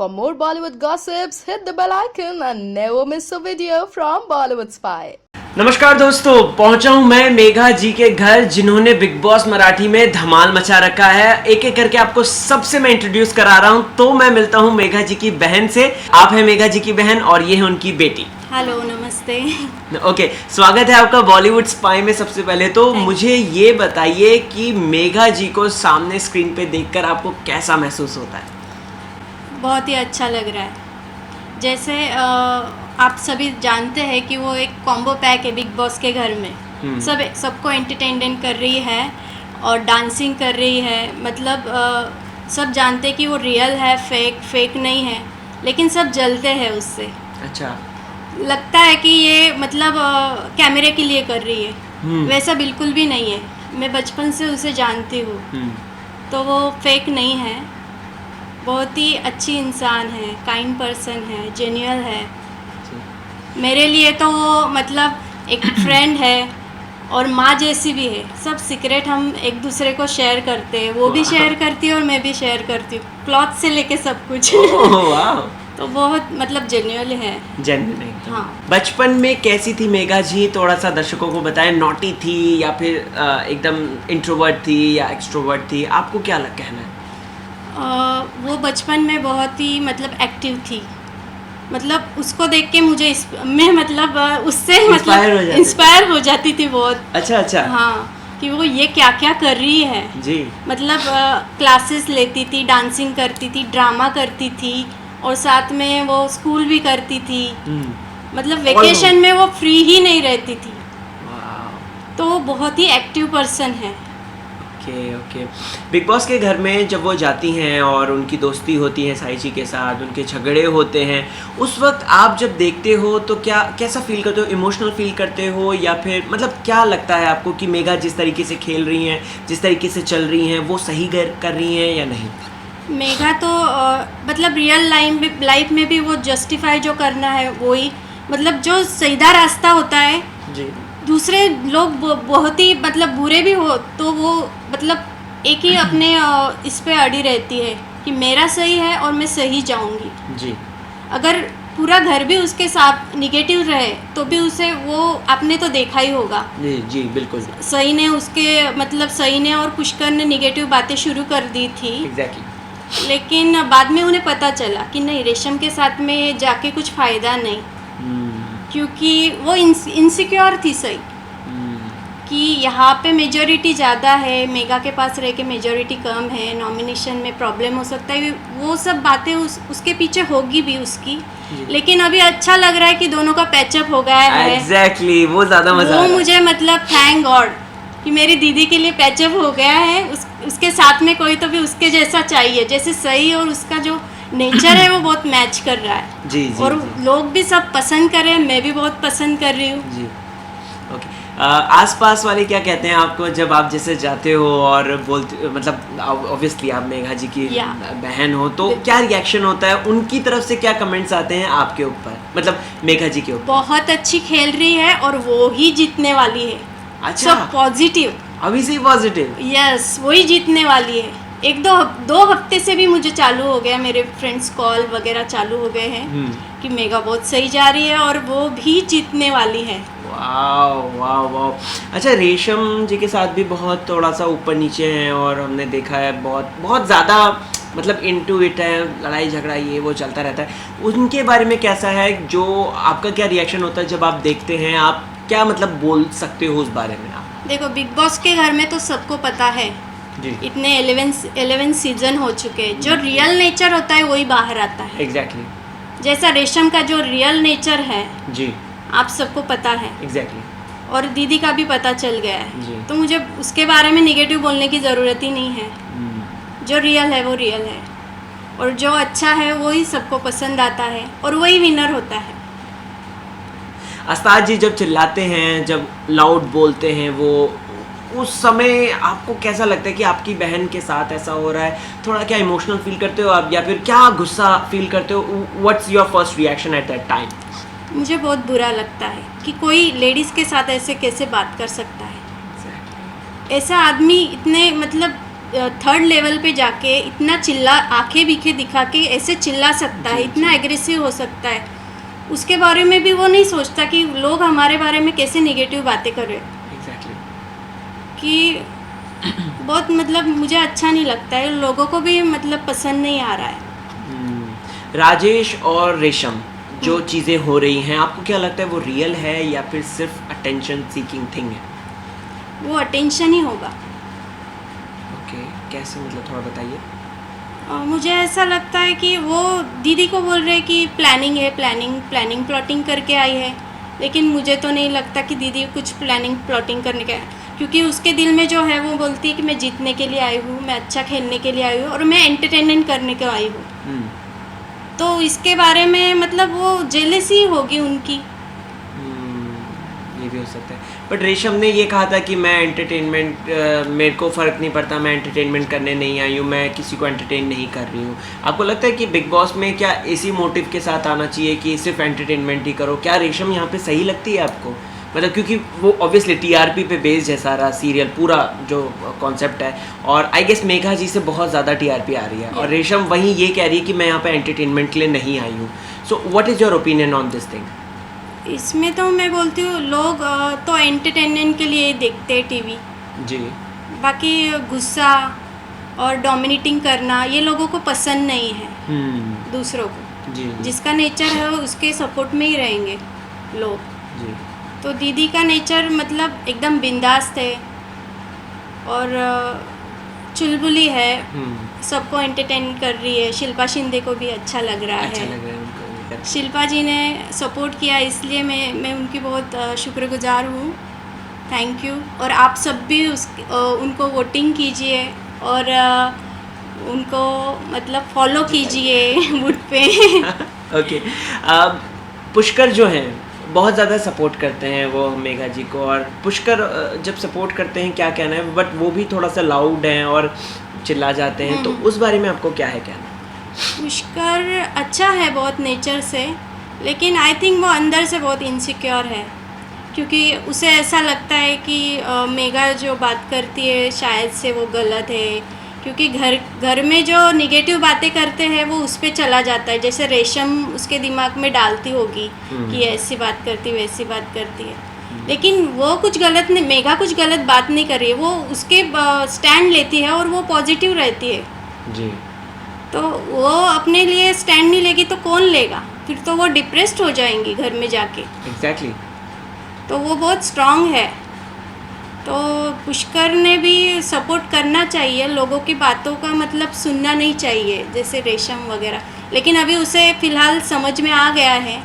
For more Bollywood gossips, hit the bell icon and never miss a video from Bollywood Spy. नमस्कार दोस्तों, पहुंचा हूं मैं मेघा जी के घर जिन्होंने बिग बॉस मराठी में धमाल मचा रखा है। एक एक करके आपको सबसे मैं इंट्रोड्यूस करा रहा हूं। तो मैं मिलता हूं मेघा जी की बहन से। आप हैं मेघा जी की बहन और ये है उनकी बेटी। हेलो, नमस्ते। ओके, स्वागत है आपका बॉलीवुड स्पाई में। सबसे पहले तो मुझे ये बताइए कि मेघा जी को सामने स्क्रीन पे देखकर आपको कैसा महसूस होता है? बहुत ही अच्छा लग रहा है। जैसे आप सभी जानते हैं कि वो एक कॉम्बो पैक है बिग बॉस के घर में। सबको एंटरटेनमेंट कर रही है और डांसिंग कर रही है। मतलब सब जानते हैं कि वो रियल है, फेक नहीं है, लेकिन सब जलते हैं उससे। अच्छा, लगता है कि ये मतलब कैमरे के लिए कर रही है। वैसा बिल्कुल भी नहीं है। मैं बचपन से उसे जानती हूँ, तो वो फेक नहीं है। बहुत ही अच्छी इंसान है, काइंड पर्सन है, जेन्युइन है। मेरे लिए तो वो मतलब एक फ्रेंड है और माँ जैसी भी है। सब सीक्रेट हम एक दूसरे को शेयर करते हैं। वो भी शेयर करती है और मैं भी शेयर करती हूँ, क्लॉथ से लेके सब कुछ। तो बहुत मतलब जेन्युइन है। जेन्युइन है। हाँ। बचपन में कैसी थी मेघा जी? थोड़ा सा दर्शकों को बताएं। नॉटी थी या फिर एकदम इंट्रोवर्ट थी या एक्सट्रोवर्ट थी? आपको क्या कहना है? वो बचपन में बहुत ही मतलब एक्टिव थी। मतलब उसको देख के मुझे मैं मतलब उससे मतलब इंस्पायर हो जाती थी बहुत। अच्छा। हाँ, कि वो ये क्या क्या कर रही है जी। मतलब क्लासेस लेती थी, डांसिंग करती थी, ड्रामा करती थी और साथ में वो स्कूल भी करती थी। मतलब वेकेशन में वो फ्री ही नहीं रहती थी। तो वो बहुत ही एक्टिव पर्सन है। ओके। बिग बॉस के घर में जब वो जाती हैं और उनकी दोस्ती होती है साई जी के साथ, उनके झगड़े होते हैं, उस वक्त आप जब देखते हो तो कैसा फील करते हो? इमोशनल फील करते हो या फिर मतलब क्या लगता है आपको कि मेघा जिस तरीके से खेल रही हैं, जिस तरीके से चल रही हैं, वो सही कर रही हैं या नहीं? मेघा तो मतलब रियल लाइफ में भी वो जस्टिफाई जो करना है वही, मतलब जो सीधा रास्ता होता है जी। दूसरे लोग बहुत ही मतलब बुरे भी हो तो वो मतलब एक ही अपने इस पे अड़ी रहती है कि मेरा सही है और मैं सही जाऊंगी। जी। अगर पूरा घर भी उसके साथ निगेटिव रहे तो भी उसे वो आपने तो देखा ही होगा। जी बिल्कुल। सही ने उसके मतलब सही ने और पुष्कर ने निगेटिव बातें शुरू कर दी थी। एग्जैक्टली। लेकिन बाद में उन्हें पता चला कि नहीं, रेशम के साथ में जाके कुछ फ़ायदा नहीं। क्योंकि वो इनसिक्योर थी सही कि यहाँ पे मेजॉरिटी ज़्यादा है, मेगा के पास रह के मेजॉरिटी कम है, नॉमिनेशन में प्रॉब्लम हो सकता है। वो सब बातें उसके पीछे होगी भी उसकी। लेकिन अभी अच्छा लग रहा है कि दोनों का पैचअप हो गया है। एग्जैक्टली, वो ज़्यादा मज़ा आ रहा है। मुझे मतलब थैंक गॉड कि मेरी दीदी के लिए पैचअप हो गया है। उसके साथ में कोई तो भी उसके जैसा चाहिए, जैसे सही और उसका जो नेचर है वो बहुत मैच कर रहा है। जी। और लोग भी सब पसंद कर रहे हैं, मैं भी बहुत पसंद कर रही हूँ। जी। ओके। आसपास वाले क्या कहते हैं आपको जब आप जैसे जाते हो और बोलते, मतलब ऑब्वियसली आप मेघा जी की बहन हो, तो क्या रिएक्शन होता है उनकी तरफ से? क्या कमेंट्स आते हैं आपके ऊपर, मतलब मेघा जी के ऊपर? बहुत अच्छी खेल रही है और वो ही जीतने वाली है। अच्छा, पॉजिटिव, अभी से ही पॉजिटिव। यस, वही जीतने वाली है। एक दो हफ्ते से भी मुझे चालू हो गया, मेरे फ्रेंड्स कॉल वगैरह चालू हो गए हैं कि मेघा बहुत सही जा रही है और वो भी जीतने वाली है। वाह। अच्छा, रेशम जी के साथ भी बहुत थोड़ा सा ऊपर नीचे हैं और हमने देखा है बहुत ज़्यादा मतलब इनटू इट है, लड़ाई झगड़ा ये वो चलता रहता है। उनके बारे में कैसा है? जो आपका क्या रिएक्शन होता है जब आप देखते हैं? आप क्या मतलब बोल सकते हो उस बारे में? आप देखो, बिग बॉस के घर में तो सबको पता है जी। इतने 11 सीजन हो चुके हैं। जो रियल नेचर होता है वही बाहर आता है। एग्जैक्टली। जैसा रेशम का जो रियल नेचर है जी, आप सबको पता है। एग्जैक्टली। और दीदी का भी पता चल गया है जी। तो मुझे उसके बारे में निगेटिव बोलने की ज़रूरत ही नहीं है। जो रियल है वो रियल है और जो अच्छा है वही सबको पसंद आता है और वही विनर होता है। अस्ताद जी जब चिल्लाते हैं, जब लाउड बोलते हैं, वो उस समय आपको कैसा लगता है कि आपकी बहन के साथ ऐसा हो रहा है? थोड़ा क्या इमोशनल फील करते हो आप या फिर क्या गुस्सा फील करते हो? What's your first reaction at that time? मुझे बहुत बुरा लगता है कि कोई लेडीज़ के साथ ऐसे कैसे बात कर सकता है। ऐसा आदमी इतने मतलब थर्ड लेवल पे जाके इतना चिल्ला आंखें बीखे दिखा के ऐसे चिल्ला सकता है, इतना एग्रेसिव हो सकता है, उसके बारे में भी वो नहीं सोचता कि लोग हमारे बारे में कैसे नेगेटिव बातें कर रहे हैं। एग्जैक्टली। कि बहुत मतलब मुझे अच्छा नहीं लगता है, लोगों को भी मतलब पसंद नहीं आ रहा है। राजेश और रेशम जो चीज़ें हो रही हैं, आपको क्या लगता है वो रियल है या फिर सिर्फ अटेंशन सीकिंग थिंग है? वो अटेंशन ही होगा। ओके, कैसे, मतलब थोड़ा बताइए। मुझे ऐसा लगता है कि वो दीदी को बोल रहे हैं कि प्लानिंग है, प्लानिंग प्लॉटिंग करके आई है, लेकिन मुझे तो नहीं लगता कि दीदी कुछ प्लानिंग प्लॉटिंग करने का है, क्योंकि उसके दिल में जो है वो बोलती है कि मैं जीतने के लिए आई हूँ, मैं अच्छा खेलने के लिए आई हूँ और मैं एंटरटेनमेंट करने के आई हूँ। तो इसके बारे में मतलब वो जेलसी होगी उनकी। ये भी हो सकता है। बट रेशम ने ये कहा था कि मैं एंटरटेनमेंट, मेरे को फ़र्क नहीं पड़ता, मैं एंटरटेनमेंट करने नहीं आई हूँ, मैं किसी को एंटरटेन नहीं कर रही हूँ। आपको लगता है कि बिग बॉस में क्या इसी मोटिव के साथ आना चाहिए कि सिर्फ एंटरटेनमेंट ही करो? क्या रेशम यहाँ पे सही लगती है आपको? मतलब क्योंकि वो ऑब्वियसली टीआरपी पे बेस्ड है सारा सीरियल, पूरा जो कॉन्सेप्ट है, और आई गेस मेघा जी से बहुत ज़्यादा टीआरपी आ रही है, और रेशम वहीं ये कह रही है कि मैं यहाँ पे एंटरटेनमेंट के लिए नहीं आई हूँ। So what is your opinion on this thing? इसमें तो मैं बोलती हूँ लोग तो एंटरटेनमेंट के लिए देखते हैं टीवी जी। बाकी गुस्सा और डोमिनेटिंग करना ये लोगों को पसंद नहीं है। दूसरों को जी। जिसका नेचर है उसके सपोर्ट में ही रहेंगे लोग। जी। तो दीदी का नेचर मतलब एकदम बिंदास है और चुलबुली है, सबको एंटरटेन कर रही है। शिल्पा शिंदे को भी अच्छा लग रहा अच्छा है। लग रहा है उनको। शिल्पा जी ने सपोर्ट किया, इसलिए मैं उनकी बहुत शुक्रगुजार हूँ। Thank you. और आप सब भी उनको वोटिंग कीजिए और उनको मतलब फॉलो कीजिए वोट पे। ओके। पुष्कर जो हैं बहुत ज़्यादा सपोर्ट करते हैं वो मेघा जी को, और पुष्कर जब सपोर्ट करते हैं क्या कहना है, बट वो भी थोड़ा सा लाउड हैं और चिल्ला जाते हैं, तो उस बारे में आपको क्या है कहना? पुष्कर अच्छा है बहुत नेचर से, लेकिन आई थिंक वो अंदर से बहुत इनसिक्योर है, क्योंकि उसे ऐसा लगता है कि मेघा जो बात करती है शायद से वो गलत है, क्योंकि घर में जो निगेटिव बातें करते हैं वो उस पर चला जाता है। जैसे रेशम उसके दिमाग में डालती होगी कि ऐसी बात करती वैसी बात करती है, लेकिन वो कुछ गलत नहीं, मेघा कुछ गलत बात नहीं कर रही है, वो उसके स्टैंड लेती है और वो पॉजिटिव रहती है जी। तो वो अपने लिए स्टैंड नहीं लेगी तो कौन लेगा? फिर तो वो डिप्रेस्ड हो जाएंगी घर में जाके। एग्जैक्टली। तो वो बहुत स्ट्रांग है, तो पुष्कर ने भी सपोर्ट करना चाहिए, लोगों की बातों का मतलब सुनना नहीं चाहिए जैसे रेशम वगैरह। लेकिन अभी उसे फ़िलहाल समझ में आ गया है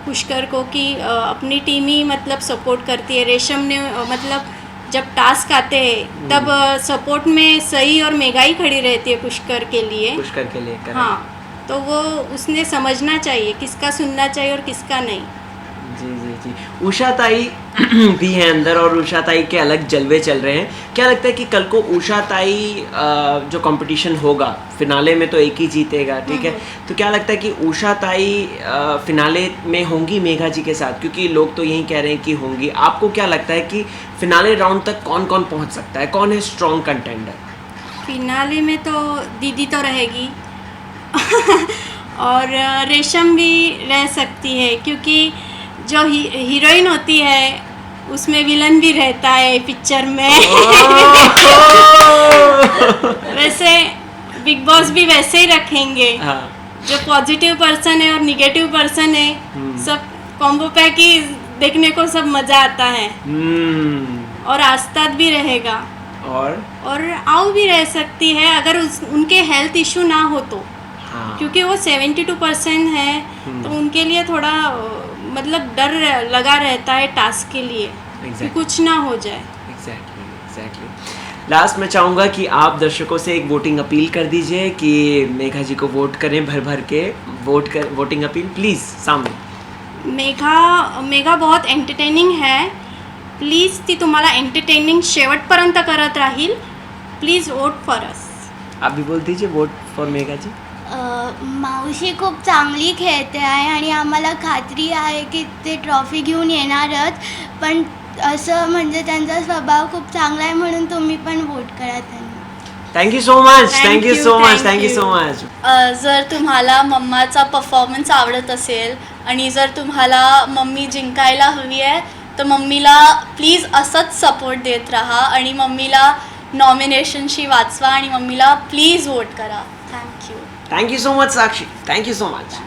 पुष्कर को कि अपनी टीम ही मतलब सपोर्ट करती है। रेशम ने मतलब जब टास्क आते हैं तब सपोर्ट में सही और मेघा ही खड़ी रहती है पुष्कर के लिए। हाँ, तो वो उसने समझना चाहिए किसका सुनना चाहिए और किसका नहीं। जी जी जी। उषा ताई भी हैं अंदर, और उषा ताई के अलग जलवे चल रहे हैं। क्या लगता है कि कल को उषा ताई जो कंपटीशन होगा, फिनाले में तो एक ही जीतेगा, ठीक है, तो क्या लगता है कि उषा ताई फिनाले में होंगी मेघा जी के साथ? क्योंकि लोग तो यही कह रहे हैं कि होंगी। आपको क्या लगता है कि फिनाले राउंड तक कौन कौन पहुंच सकता है, कौन है स्ट्रॉन्ग कंटेंडर? फिनाले में तो दीदी तो रहेगी और रेशम भी रह सकती है, क्योंकि जो हीरोइन होती है उसमें विलन भी रहता है पिक्चर में। वैसे बिग बॉस भी वैसे ही रखेंगे। हाँ। जो पॉजिटिव पर्सन है और निगेटिव पर्सन है सब कॉम्बो पैक ही देखने को सब मजा आता है। और आस्ताद भी रहेगा और आऊ भी रह सकती है अगर उनके हेल्थ इशू ना हो तो। हाँ। क्योंकि वो 72% है तो उनके लिए थोड़ा मतलब डर लगा रहता है टास्क के लिए। कि कुछ ना हो जाए। एग्जैक्टली। लास्ट में चाहूँगा कि आप दर्शकों से एक वोटिंग अपील कर दीजिए कि मेघा जी को वोट करें, भर भर के वोटिंग अपील प्लीज़ सामने। मेघा बहुत एंटरटेनिंग है, प्लीज ती तुम्हाला एंटरटेनिंग शेवटपर्यंत करत राहील, प्लीज वोट फॉर अस। आप भी बोल दीजिए वोट फॉर मेघा जी। मावशी खूप चांगली खेळते आहे आणि आम्हाला खात्री आहे की ते ट्रॉफी घेऊन येणारच, पण असं म्हणजे त्यांचा स्वभाव खूप चांगला आहे म्हणून तुम्ही पण वोट करा त्यांना। Thank you so much, Thank thank you you, so much, thank thank you you. So much. जर तुम्हाला मम्माचा परफॉर्मन्स आवडत असेल आणि जर तुम्हाला मम्मी जिंकायला हवी आहे तर मम्मीला प्लीज असंच सपोर्ट देत राहा आणि मम्मीला नॉमिनेशनशी वाचवा आणि मम्मीला प्लीज वोट करा. थँक्यू. थँक्यू सो मच साक्षी, थँक्यू सो मच.